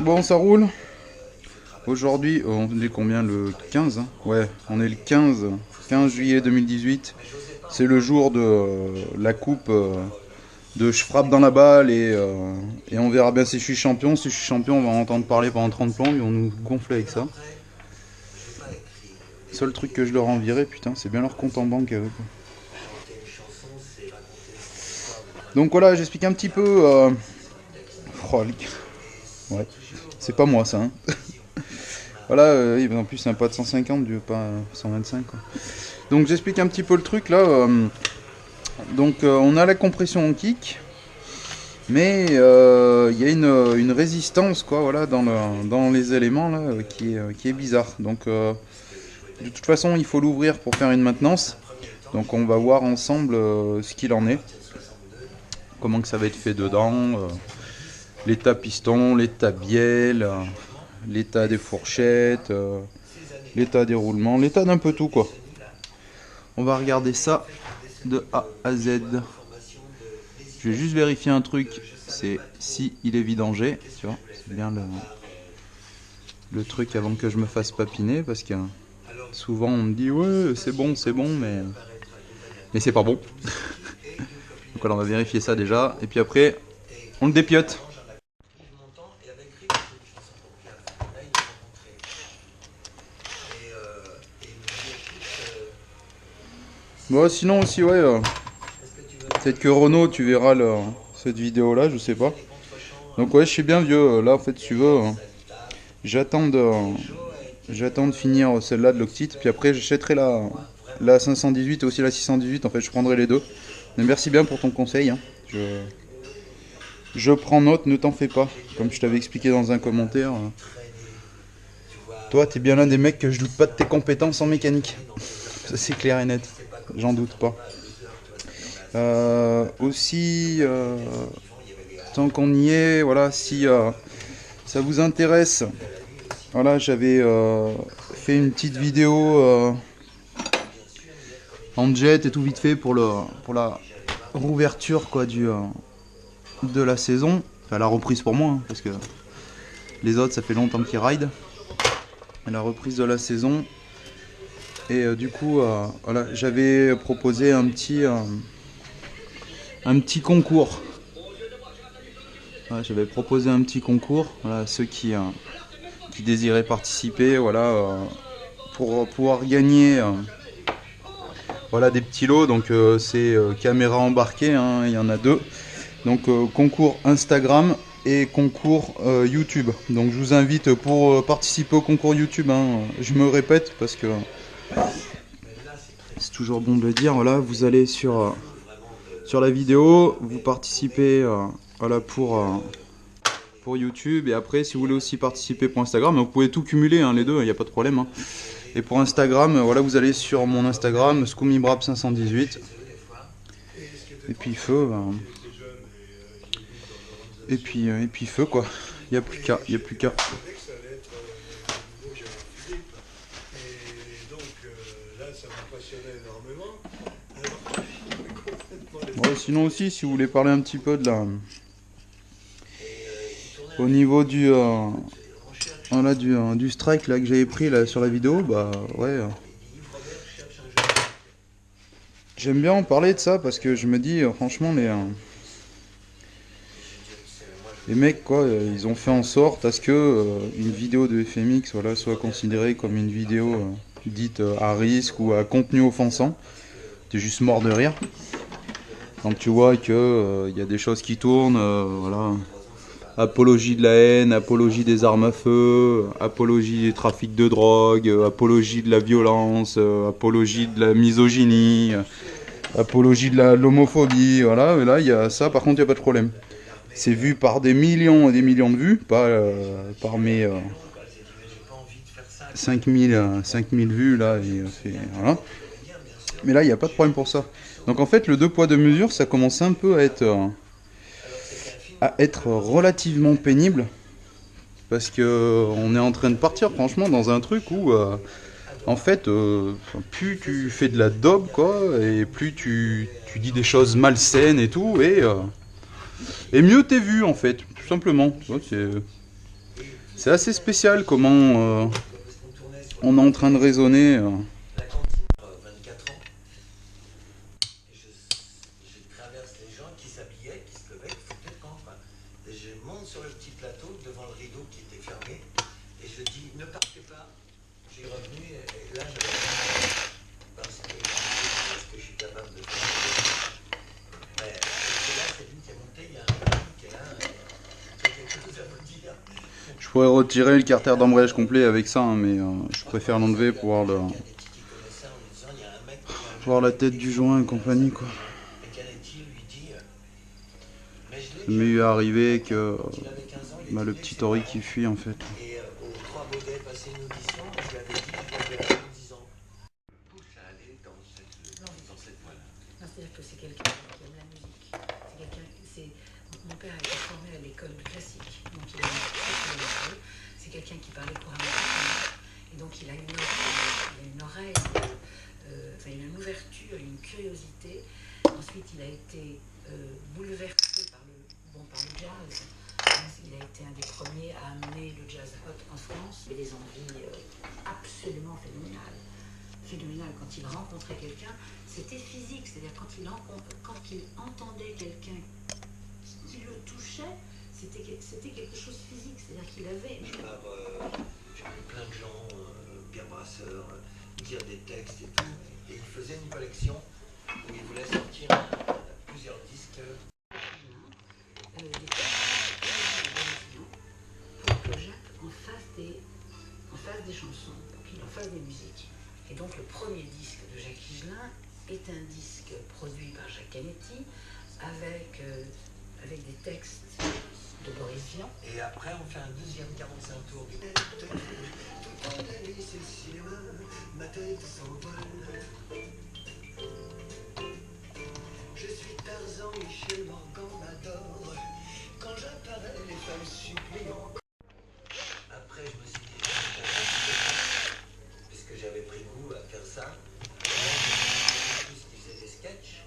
Bon, ça roule. Aujourd'hui, on est combien, le 15 hein. Ouais, on est le 15 juillet 2018. C'est le jour de la coupe de je frappe dans la balle et on verra bien si je suis champion. Si je suis champion, on va en entendre parler pendant 30 plombs. Ils vont nous gonfler avec ça. Seul truc que je leur envierai, putain, c'est bien leur compte en banque à eux, quoi. Donc voilà, j'explique un petit peu. Oh, ouais, c'est pas moi ça, hein. Voilà, oui, en plus c'est un pas de 150, pas 125 quoi. Donc j'explique un petit peu le truc là. Donc on a la compression en kick, mais il y a une résistance quoi, voilà, dans les éléments là, qui est bizarre. Donc de toute façon il faut l'ouvrir pour faire une maintenance. Donc on va voir ensemble ce qu'il en est, comment que ça va être fait dedans, l'état piston, l'état bielle, l'état des fourchettes, l'état des roulements, l'état d'un peu tout quoi. On va regarder ça de A à Z. Je vais juste vérifier un truc, c'est si il est vidangé, tu vois, c'est bien le truc avant que je me fasse papiner, parce que souvent on me dit ouais c'est bon, mais c'est pas bon. Donc voilà, on va vérifier ça déjà, et puis après on le dépiote. Bon sinon aussi ouais, peut-être que Renault tu verras cette vidéo là, je sais pas. Donc ouais je suis bien vieux, là en fait si tu veux, j'attends de... J'attends de finir celle-là de l'Octite, puis après j'achèterai la 518 et aussi la 618, en fait je prendrai les deux. Mais merci bien pour ton conseil, hein. Je prends note, ne t'en fais pas. Comme je t'avais expliqué dans un commentaire, toi t'es bien l'un des mecs que je doute pas de tes compétences en mécanique. Ça c'est clair et net, j'en doute pas. Aussi, tant qu'on y est, voilà, si ça vous intéresse, voilà, j'avais fait une petite vidéo en jet et tout vite fait pour la rouverture quoi, de la saison. Enfin, la reprise pour moi, hein, parce que les autres, ça fait longtemps qu'ils ride. Et la reprise de la saison. Et du coup, voilà, j'avais proposé un petit concours. Voilà, j'avais proposé un petit concours. Voilà, ceux qui désiraient participer, voilà, pour pouvoir gagner. Voilà des petits lots, donc c'est caméra embarquée, hein, il y en a deux. Donc concours Instagram et concours YouTube. Donc je vous invite pour participer au concours YouTube, hein, je me répète parce que c'est toujours bon de le dire, voilà, vous allez sur la vidéo, vous participez voilà, pour YouTube, et après si vous voulez aussi participer pour Instagram, vous pouvez tout cumuler, hein, les deux, il n'y a pas de problème, hein. Et pour Instagram, voilà, vous allez sur mon Instagram, ScoomiBrab518. Et puis feu. Et puis feu quoi. Il n'y a plus qu'à. Il n'y a plus qu'à. Ouais, sinon aussi, si vous voulez parler un petit peu de la. Au niveau voilà, du strike là, que j'avais pris là, sur la vidéo, bah ouais. J'aime bien en parler de ça parce que je me dis, franchement, les mecs, quoi, ils ont fait en sorte à ce que une vidéo de FMX voilà, soit considérée comme une vidéo dite à risque ou à contenu offensant. T'es juste mort de rire. Quand tu vois que y a des choses qui tournent, voilà. Apologie de la haine, apologie des armes à feu, apologie des trafics de drogue, apologie de la violence, apologie de la misogynie, apologie de l'homophobie, voilà. Et là, il y a ça, par contre, il n'y a pas de problème. C'est vu par des millions et des millions de vues, pas par mes 5000 vues là. Voilà. Mais là, il n'y a pas de problème pour ça. Donc en fait, le deux poids deux mesures, ça commence un peu à être relativement pénible. Parce que on est en train de partir franchement dans un truc où en fait plus tu fais de la daube quoi, et plus tu dis des choses malsaines et tout, et mieux t'es vu en fait, tout simplement. Tu vois, C'est assez spécial comment on est en train de raisonner. La cantine, 24 ans, je traverse les gens qui s'habillaient, qui se levaient, qui foutaient le camp. Et je monte sur le petit plateau devant le rideau qui était fermé et je dis ne partez pas. J'ai revenu et là j'avais parce que je suis capable de faire. Mais là c'est lui qui est monté, il y a un homme qui est là, qui a quelque chose à vous dire. Je pourrais retirer le carter d'embrayage complet avec ça, hein, mais je préfère l'enlever pour voir, voir la tête du joint et compagnie, quoi. Ça m'est eu arrivé que le petit Tori qui fuit en fait. Et aux trois Baudets passé une audition, je lui avais dit que je l'avais appelé en disant pousse à aller dans cette voie-là. Non, c'est-à-dire que c'est quelqu'un qui aime la musique. C'est quelqu'un. Mon père a été formé à l'école classique, donc il a c'est quelqu'un qui parlait couramment français. Et donc il a une oreille, enfin il a une ouverture, une curiosité. Ensuite il a été bouleversé par le jazz. Il a été un des premiers à amener le jazz hot en France. Il avait des envies absolument phénoménales. Quand il rencontrait quelqu'un, c'était physique. C'est-à-dire quand il entendait quelqu'un qui le touchait, c'était quelque chose de physique. C'est-à-dire qu'il avait... J'ai vu plein de gens, Pierre Brasseur, dire des textes et tout. Et il faisait une collection où il voulait sortir plusieurs disques. Des textes pour que Jacques en fasse des chansons, pour qu'il en fasse des musiques. Et donc le premier disque de Jacques Higelin est un disque produit par Jacques Canetti avec des textes de Boris Vian. Et après on fait un deuxième 45 tours du toute la nuit c'est le cinéma, ma tête s'envole. Je suis Tarzan, Michel Morgan m'adore. Quand j'apparais, les femmes supplient encore. Après, je me suis dit, puisque j'avais pris goût à faire ça, plus qui faisait des sketchs,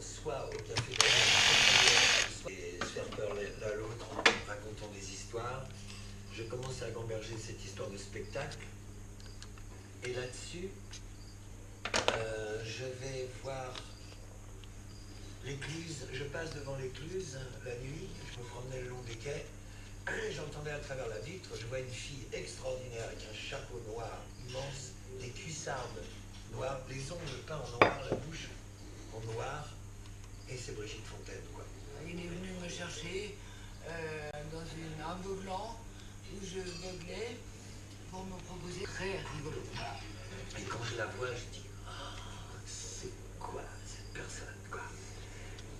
soit au café de soit et se faire peur l'un à l'autre en racontant des histoires. Je commence à gamberger cette histoire de spectacle. Et là-dessus, je vais voir l'écluse, je passe devant l'écluse la nuit, je me promenais le long des quais, j'entendais à travers la vitre, je vois une fille extraordinaire avec un chapeau noir immense, des cuissardes noires, les ongles peints en noir, la bouche en noir, et c'est Brigitte Fontaine, quoi. Il est venu me chercher dans un beau blanc où je beuglais pour me proposer très rigolo. Et quand je la vois, je dis, c'est quoi cette personne, quoi.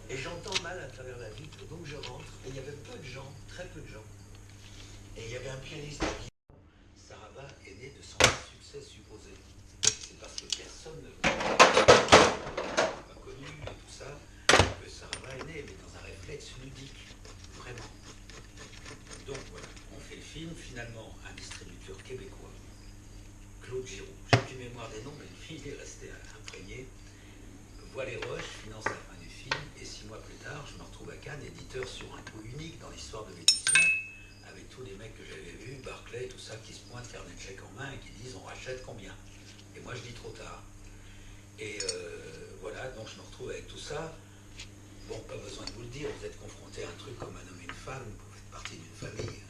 Et j'entends mal à travers la vitre, donc je rentre, et il y avait peu de gens, très peu de gens. Et il y avait un pianiste qui dit, Sarava est né de son succès supposé. C'est parce que personne ne pas connu et tout ça, que Sarava est né, mais dans un réflexe ludique, vraiment. Donc voilà, on fait le film, finalement, un distributeur québécois, Claude Giroux. J'ai plus mémoire des noms, mais le film est resté imprégné. Voit les Roches, finance la fin du film, et 6 mois plus tard, je me retrouve à Cannes, éditeur sur un coup unique dans l'histoire de l'édition, avec tous les mecs que j'avais vus, Barclay, tout ça, qui se pointent, carnet de chèque en main, et qui disent on rachète combien. Et moi je dis trop tard. Et voilà, donc je me retrouve avec tout ça. Bon, pas besoin de vous le dire, vous êtes confronté à un truc comme un homme et une femme, vous faites partie d'une famille,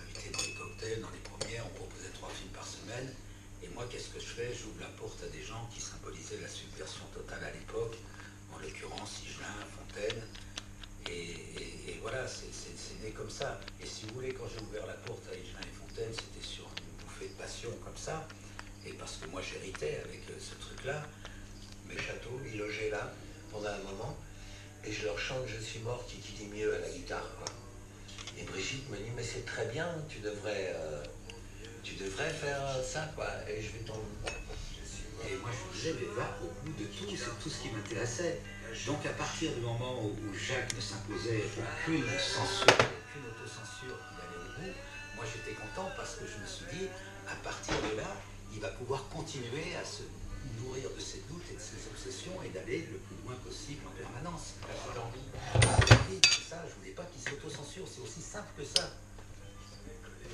invité dans les cocktails, dans les premières, on proposait 3 films par semaine. Et moi, qu'est-ce que je fais? J'ouvre la porte à des gens qui symbolisaient la subversion totale à l'époque, en l'occurrence Higelin, Fontaine, et voilà, c'est né comme ça. Et si vous voulez, quand j'ai ouvert la porte à Higelin et Fontaine, c'était sur une bouffée de passion comme ça, et parce que moi j'héritais avec ce truc-là, mes châteaux, ils logeaient là pendant un moment, et je leur chante Je suis mort, qui dit mieux à la guitare, quoi. Et Brigitte me dit, mais c'est très bien, tu devrais faire ça, quoi. Et je vais tomber. Et moi, je disais, mais va au bout de tout, c'est tout ce qui m'intéressait. Donc, à partir du moment où Jacques ne s'imposait aucune censure, aucune autocensure qui allait au bout, moi, j'étais content parce que je me suis dit, à partir de là, il va pouvoir continuer à se nourrir de ses doutes et de ses obsessions et d'aller le plus loin possible en permanence. C'est ça, je voulais pas qu'il s'autocensure, c'est aussi simple que ça.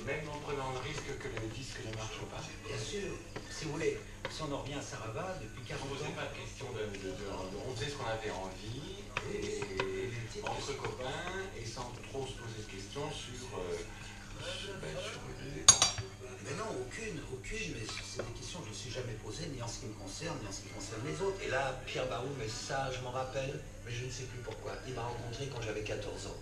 Même en prenant le risque que le disque ne marche pas. Bien sûr, si vous voulez, si on en revient à Sarava, depuis 40 On ne posait ans, pas de question on faisait ce qu'on avait envie, et entre copains, et sans trop se poser de questions sur les dépenses. mais non, aucune, mais c'est des questions que je ne me suis jamais posées, ni en ce qui me concerne, ni en ce qui concerne les autres. Et là, Pierre Barou, mais ça, je m'en rappelle, mais je ne sais plus pourquoi. Il m'a rencontré quand j'avais 14 ans.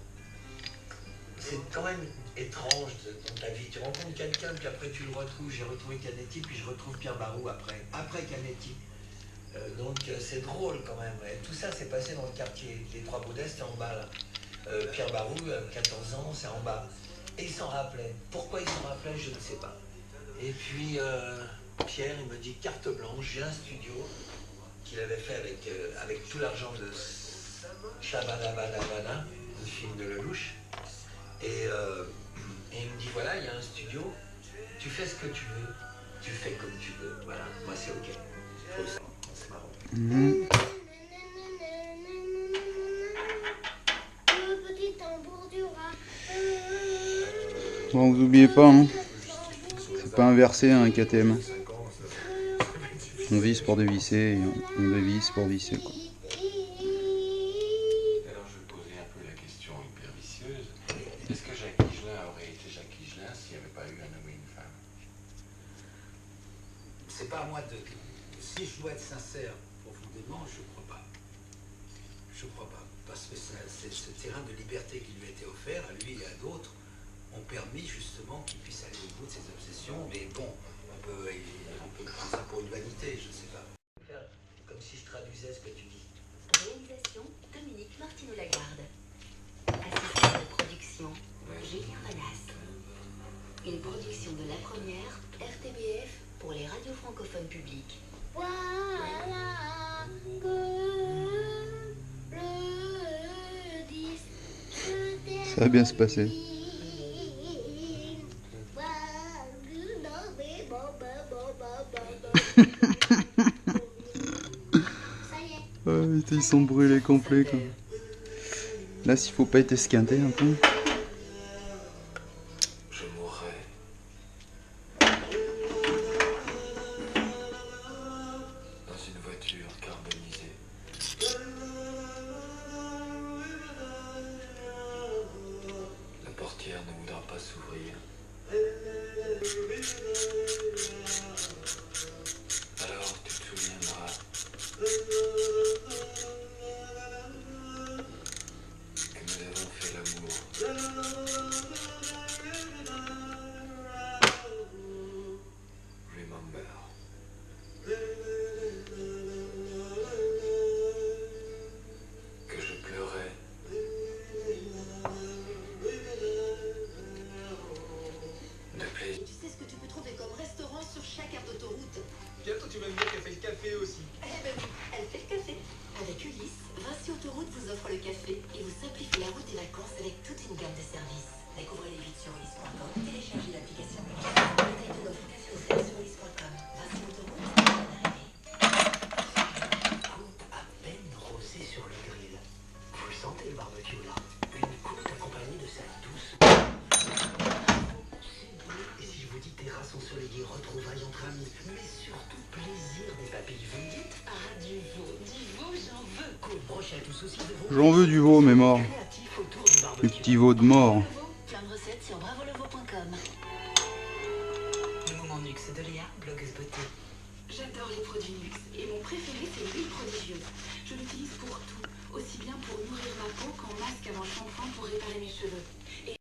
C'est quand même étrange dans ta vie. Tu rencontres quelqu'un, puis après tu le retrouves. J'ai retrouvé Canetti, puis je retrouve Pierre Barou après Canetti. Donc c'est drôle quand même. Ouais. Tout ça s'est passé dans le quartier. Les Trois Baudets, c'était en bas là. Pierre Barou, 14 ans, c'est en bas. Et il s'en rappelait. Pourquoi il s'en rappelait, je ne sais pas. Et puis Pierre, il me dit carte blanche, j'ai un studio qu'il avait fait avec tout l'argent de Shabadabadabada, le film de Lelouch. Et il me dit voilà, il y a un studio, tu fais ce que tu veux, tu fais comme tu veux. Voilà, moi c'est ok. C'est marrant. Mhm. Bon, vous oubliez pas, hein. C'est pas inversé un KTM. On visse pour dévisser, et on dévisse pour visser, quoi. Alors je vais poser un peu la question hyper vicieuse. Est-ce que Jacques Higelin aurait été Jacques Higelin s'il n'y avait pas eu un homme et une femme? C'est pas à moi de... Si je dois être sincère profondément, je crois pas. Je crois pas. Parce que c'est ce terrain de liberté qui lui a été offert, à lui et à d'autres, ont permis justement qu'il puisse aller au bout de ses obsessions. Mais bon, on peut prendre ça pour une vanité, je sais pas. Comme si je traduisais ce que tu dis. Réalisation Dominique Martineau-Lagarde. Assistant de production Julien Vanas. Une production de la première RTBF pour les radios francophones publiques. Voilà que le disque Ça va bien se passer. Ils sont brûlés complets, quoi. Là, s'il faut pas être esquinté un peu. Je mourrai. Dans une voiture carbonisée. La portière ne voudra pas s'ouvrir. Alors tu te souviendras que nous avons fait l'amour. Remember. Que je pleurais. De plaisir. Tu sais ce que tu peux trouver comme restaurant sur chaque aire d'autoroute? Bientôt tu vas me dire qu'elle fait le café aussi. Eh ben oui, elle fait le café. Avec Ulysse, Vinci Autoroute vous offre le café et vous simplifie la route des vacances avec toute une gamme de services. Découvrez les vides sur ulysse.com, téléchargez l'application. Détail de notre café sur ulysse.com. Vinci Autoroute, bonne arrivée. Côte à peine rosée sur le grill. Vous le sentez le barbecue là? Une côte accompagnée de sa douce. Et si je vous dis terrasse ensoleillée, retrouvailles entre amis, mais surtout plaisir des papilles, vous me dites? Ah, du veau, j'en veux. Côte brochette ou saucisse de veau. J'en veux du veau, mais mort. Créatif autour du Les barbecue. petits veaux de mort. Plein de recettes sur bravoleveau.com. Le moment luxe de Léa, blogueuse beauté. J'adore les produits luxe et mon préféré c'est l'huile prodigieuse. Je l'utilise pour tout, aussi bien pour nourrir ma peau qu'en masque avant shampoing pour réparer mes cheveux. Et